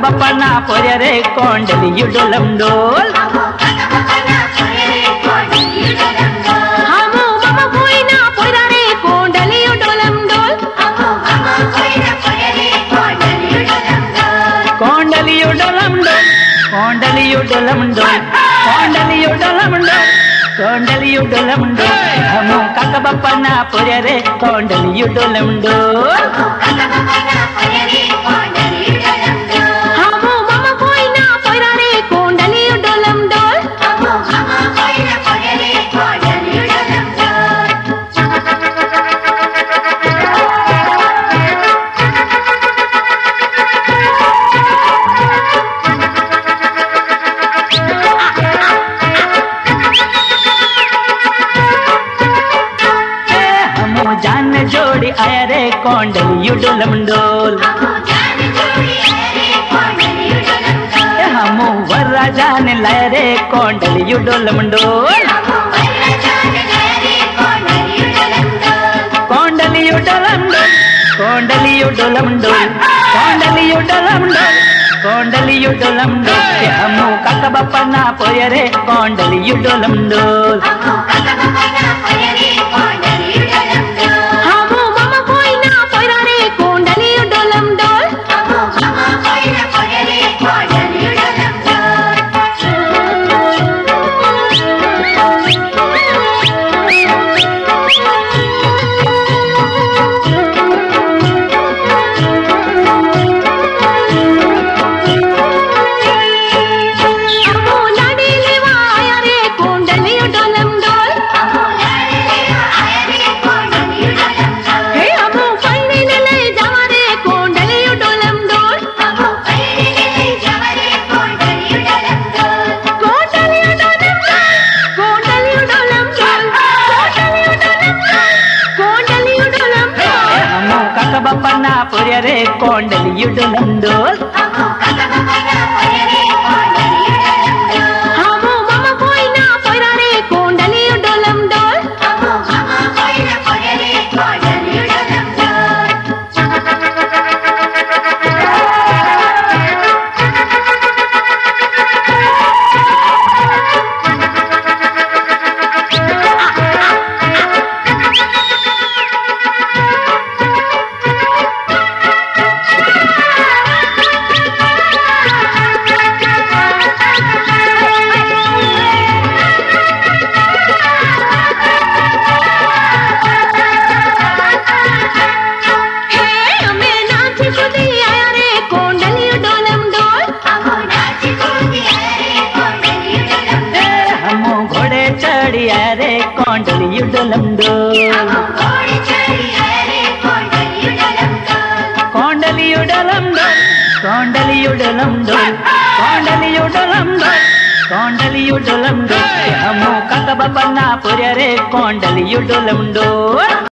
बपना पोरे कोंडली डोलम डोल कोंडली डोलम डोल हम काक बपना पोरे कोंडली डोलम डोल जान जोड़ी आया रे कोंडली डोलम डोल हम वर्रा जान लाया रे कोंडली डोलम डोल कोंडली डोलम डोल कोंडली डोलम डोल कोंडली डोलम डोल कोंडली डोलम डोल हम काका बपना पोरे कोंडली डोलम डोल बपना पोरे कोंडली डोलम डोल रे कोंडली डोलम डोल कोंडली डोलम डोल कोंडली डोलम डोल कोंडली डोलम डोल कोंडली डोलम डोल हम काका बपना पोरे कोंडली डोलम डोल।